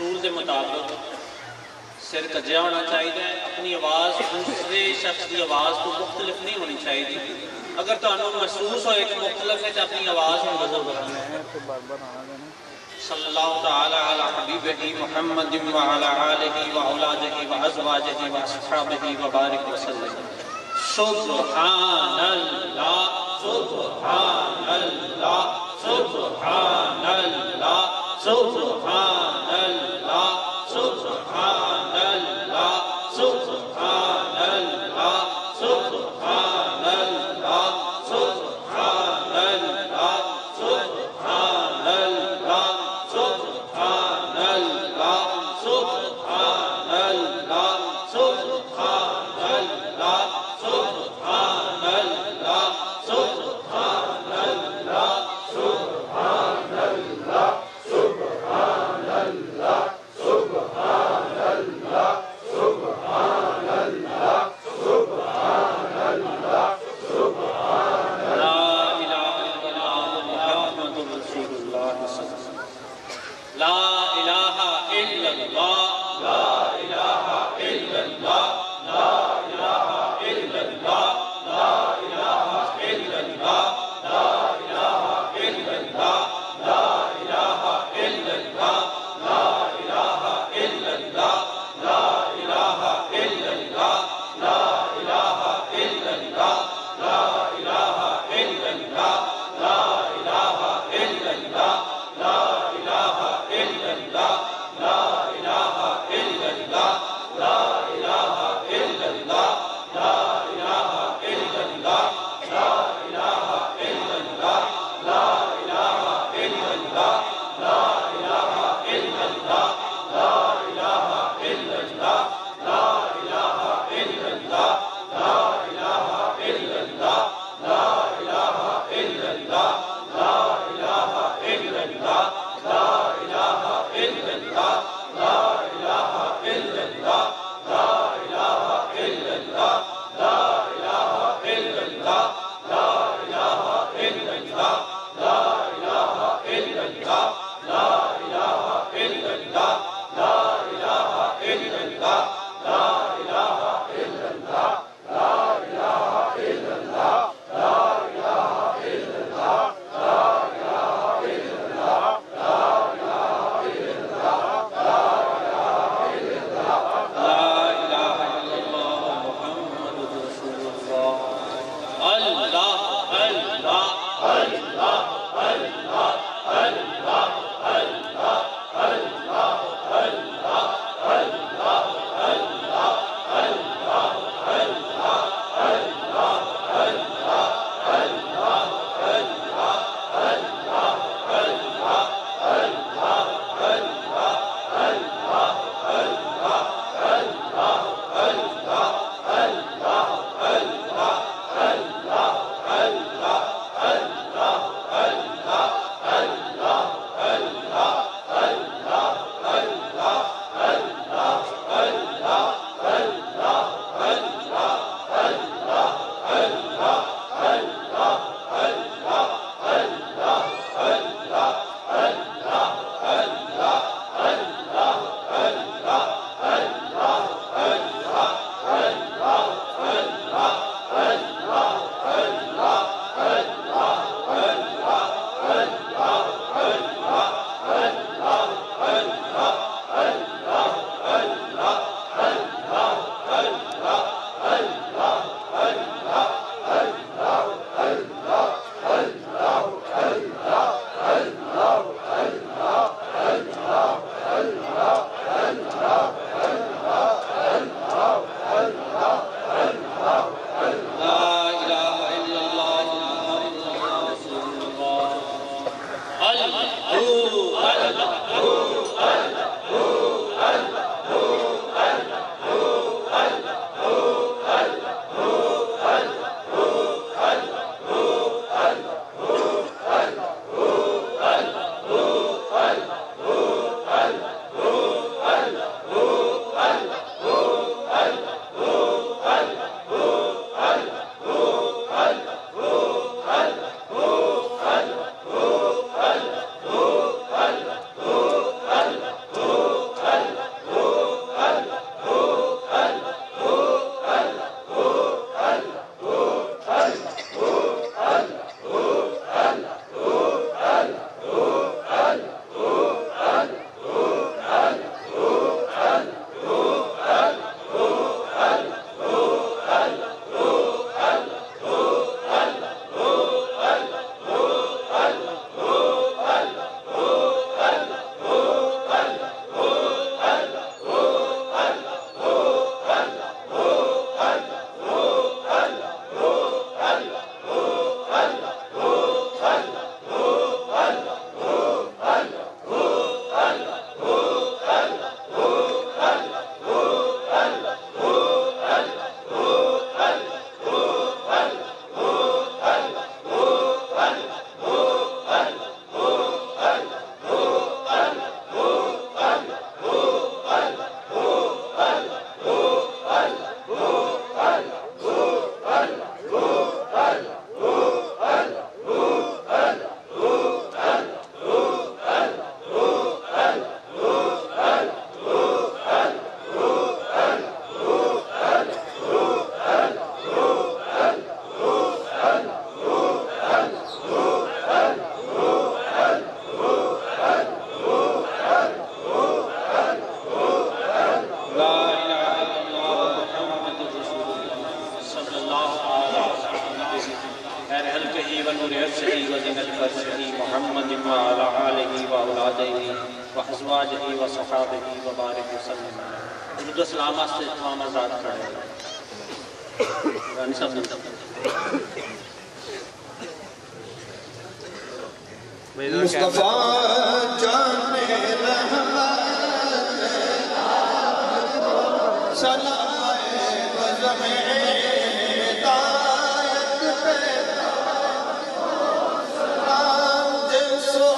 اصول کے مطابق سر کجیا ہونا چاہیے، اپنی آواز دوسرے شخص کی آواز کو مختلف نہیں ہونی چاہیے۔ اگر تمہیں محسوس ہوئے کہ مختلف ہے تو اپنی آواز میں وضع بڑھانا۔ صلی اللہ تعالی علی حبیبہ محمد وعلی آلہ واولادہ وازواجہ واصحابہ وبارک وسلم۔ سبحان اللہ سبحان اللہ سبحان اللہ سبحان اللہ سبحان اللہ سبحان اللہ سبحان اللہ سبحان اللہ سبحان اللہ سبحان اللہ سبحان اللہ سبحان اللہ سبحان اللہ سبحان اللہ سبحان اللہ سبحان اللہ سبحان اللہ سبحان اللہ سبحان اللہ سبحان لا الہ الا اللہ محمد رسول اللہ صلی اللہ علیہ وسلم۔ لا الہ الا اللہ لا الہ الا اللہ لا الہ الا اللہ لا الہ الا اللہ لا الہ الا اللہ لا الہ الا اللہ لا الہ الا اللہ لا الہ الا اللہ لا الہ الا اللہ لا الہ الا اللہ لا الہ الا اللہ لا الہ الا اللہ لا الہ الا ازواجہ و صحابہ و بارک وسلم درود و سلام سے تمام آزاد کھڑے رانی صاحب نے مصطفیٰ جان رحمت سلائے بزم ہدایت پہ سلام جسو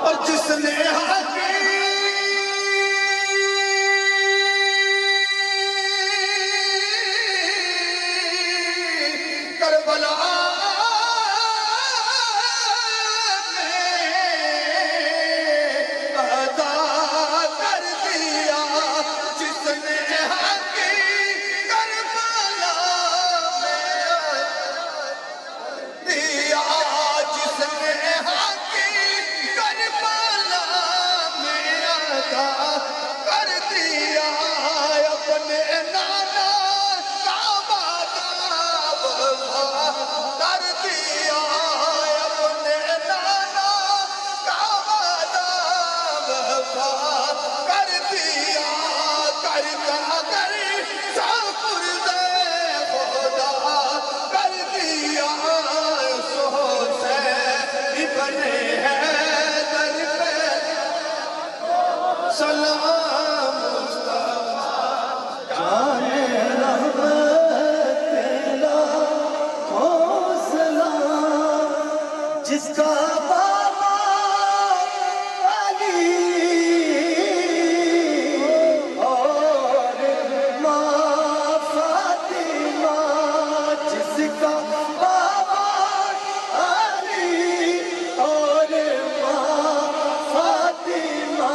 اور جس نے کربلا میں ادا کر دیا جس نے جس کا بابا علی اور ماں فاطمہ جس کا بابا علی اور ماں فاطمہ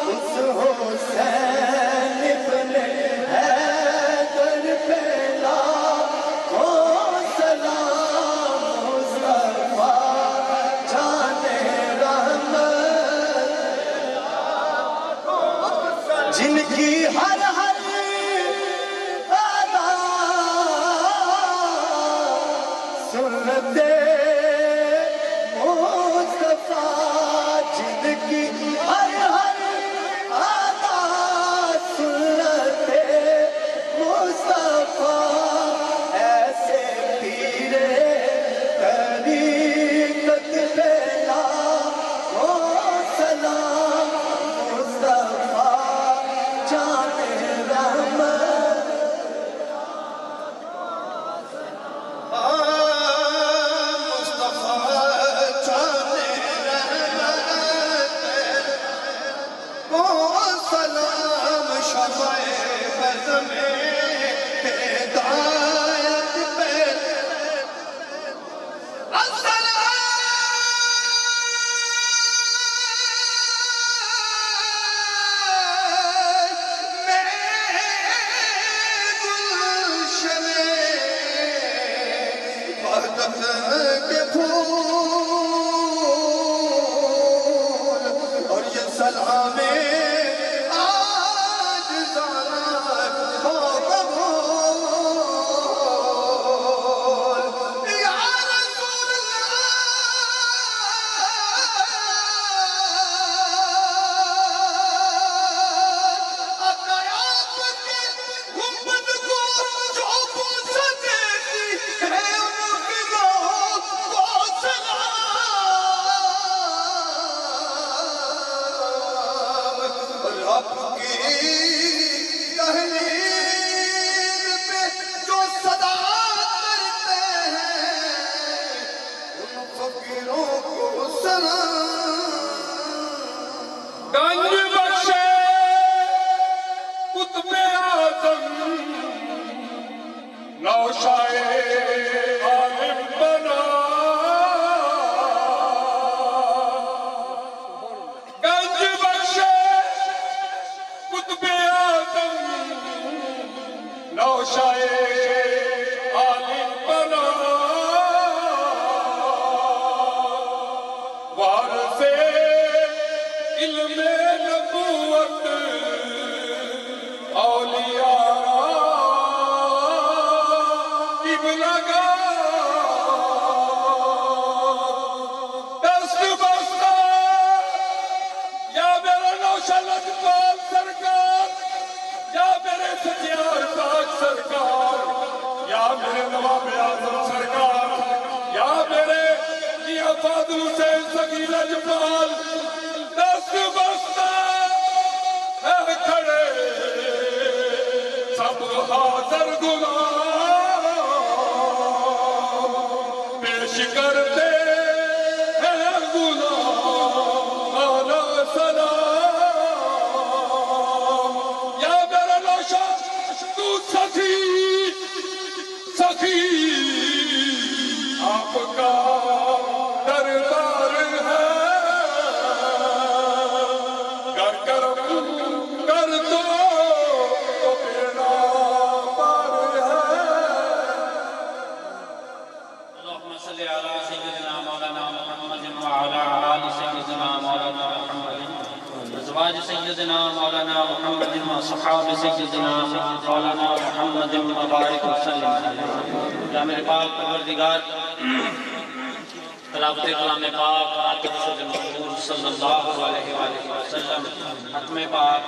اس حسین ابن حیدر پہ لاکھوں سلام مصطفیٰ جان رحمت جن کی ہر ہر ادا سنت مصطفیٰ جن کی ہر ہر ادا سنت مصطفیٰ ایسے پیرے طریقت پہ لاکھوں سلام مصطفیٰ جان رحمت مصطفیٰ جان رحمت کو سلام شفع بزم ہدایت پہ کے پھول اور یہ سلام آج زارا ہو قبول یا رسول اللہ آقا آپ کے گنبد کو جو بوسہ دیتی ہے ان کی گاہوں بوسہ نوشائے عالم بنا گنج بخشے قطب اعظم نوشائے عالم بنا وارث علم نبوت اولیاء کی بلگا دست بستہ یا میرا نوشہ لجپال سرکار یا میرے سچیار پاک سرکار یا میرے نواب اعظم سرکار یا میرے میاں فاضل حسین سگی لجپال دست بستہ ہے کھڑے سب حاضر غلام پیش کرتے ہیں غلام آنا سلام یا میرا نوشہ تو سخی سخی آپ کا دربار ہے گر کرم کر دو تو میرا پار ہے اللهم صل على سيدنا مولانا محمد وعلى آل سيدنا مولانا محمد ازواج سيدنا مولانا محمد وصحاب سيدنا مولانا محمد وبارك وسلم یا میرے پاک پروردگار تلاوت کلام پاک آقا محمود صلی اللہ علیہ وآلہ وسلم ختم پاک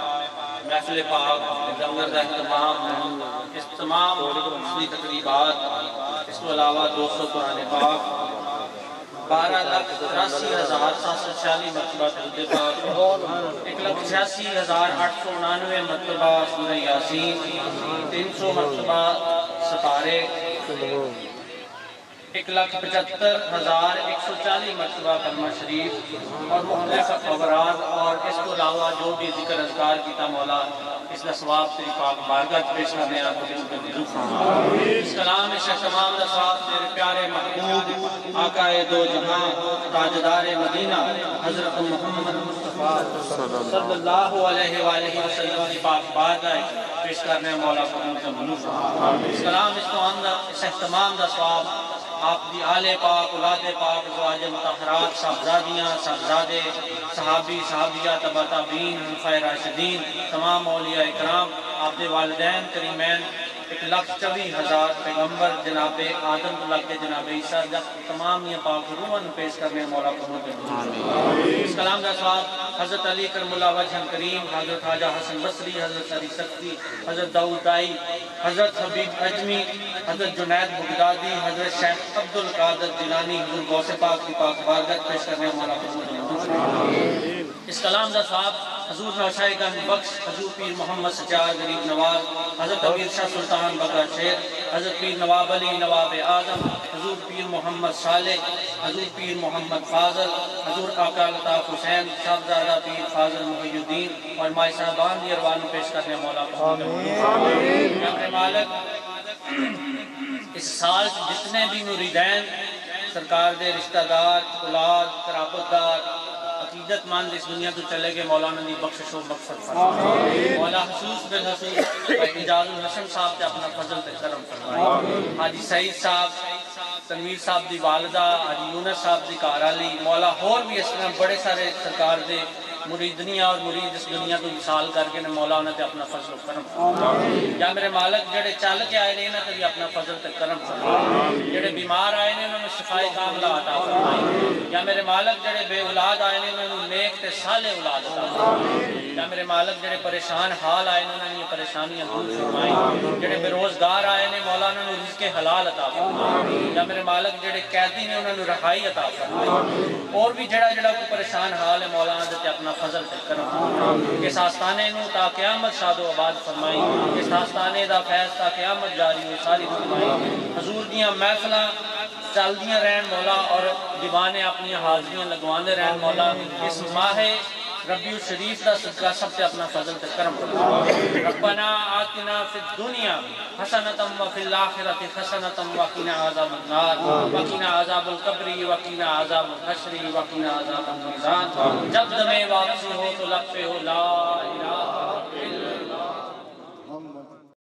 محفل پاک لنگر کا اہتمام اس تمام مسلی تقریبات اس کو علاوہ 200 قرآن پاک 12,83,746 مرتبہ درود پاک 1,86,899 مرتبہ سورہ یاسین 300 مرتبہ ستارے 1,75,140 مرتبہ کلمہ شریف اور مختلف اوراد اور اس کو علاوہ جو بھی ذکر اذکار کیتا مولا اس کا ثواب تیری پاک بارگاہ پیش کرنے آپ کو اس کلام اس تمام کا ثواب تیرے پیارے محبوب آقا دو جہاں تاجدار مدینہ حضرت محمد مصطفیٰ صلی اللہ علیہ وآلہ وسلم کی پاک بارگاہ پیش کرنے مولا قبول اس کلام اس اہتمام کا ثواب آپ دی آل پاک اولاد پاک زواج مطہرات صاحبزادیاں صاحبزادے صحابی صحابیہ تبع تابعین خیر راشدین تمام اولیاء اکرام آپ دے والدین کریمین 1,24,000 پیغمبر جناب آدم اللہ کے جناب عیسیٰ تمام یہ پاک روحاں پیش کرنے مولا قبول اس کلام کا ثواب حضرت علی کرم اللہ وجہ کریم حضرت خواجہ حسن بصری حضرت علی سکتی حضرت داؤد دائی حضرت حبیب اجمی حضرت جنید بغدادی حضرت شیخ عبدالقادر جیلانی حضور غوث پاک کی پاک بارگاہ پیش کرنے مولا قبول اس کلام کا ثواب حضور نوشائے گنج بخش حضور پیر محمد سچار غریب نواز حضرت امیر شاہ سلطان بغداد شیر حضرت پیر نواب علی نواب اعظم حضور پیر محمد صالح حضور پیر محمد فاضل حضور آقا الطاف حسین صاحبزادہ پیر فاضل محی الدین اور مائی صاحبان دی اروان پیش کرنے مولا قبول یا مالک اس سال جتنے بھی مریدین سرکار دے رشتہ دار اولاد قرابت دار عقیدت مند اس دنیا تو چلے گئے مولانا دی بخشش و مغفرت فرمائے مولا حسوس بالحسوس اعجاز الحسن صاحب تے اپنا فضل تے کرم فرمائے حاجی سعید صاحب تنویر صاحب دی والدہ حاجی یونس صاحب دی کارالی مولا اور بھی اس طرح بڑے سارے سرکار دے مریدنیاں اور مرید اس دنیا کو مثال کر کے مولا انہوں نے اپنا فضل و کرم فرمائے یا میرے مالک جڑے چل کے آئے نے انہوں نے اپنا فضل تے کرم فرمائے جڑے بیمار آئے نے انہوں نے شفائے کاملہ عطا فرمائے یا میرے مالک جڑے بے اولاد آئے نے انہوں نے نیک تے صالح اولاد عطا فرمائے یا میرے مالک جڑے پریشان حال آئے نے انہوں نے پریشانیاں دور فرمائے جڑے بے روزگار آئے نے مولا انہوں نے رزق حلال عطا فرمائے یا میرے مالک جڑے قیدی نے انہوں نے رہائی عطا فرمائے اور بھی جڑا کو پریشان حال ہے مولا انہوں نے اپنا فضل تے کرم اس آستانے نو تا قیامت شاد و آباد فرمائی اس آستانے دا فیض تا قیامت جاری و ساری فرمائی حضور دیاں محفلاں چل دیاں رہن مولا اور دیوانے اپنی حاضریاں لگوانے رہن مولا اس ماہ ربی الشریف دا صدقہ سب تے اپنا فضل تے کرم فرما ربنا آتنا فی الدنیا حسنۃ وفی الآخرۃ حسنۃ وقنا عذاب النار وقنا عذاب القبر وقنا عذاب الحشر وقنا عذاب المیزان جب دمیں واپسی ہو تو لب پہ ہو لا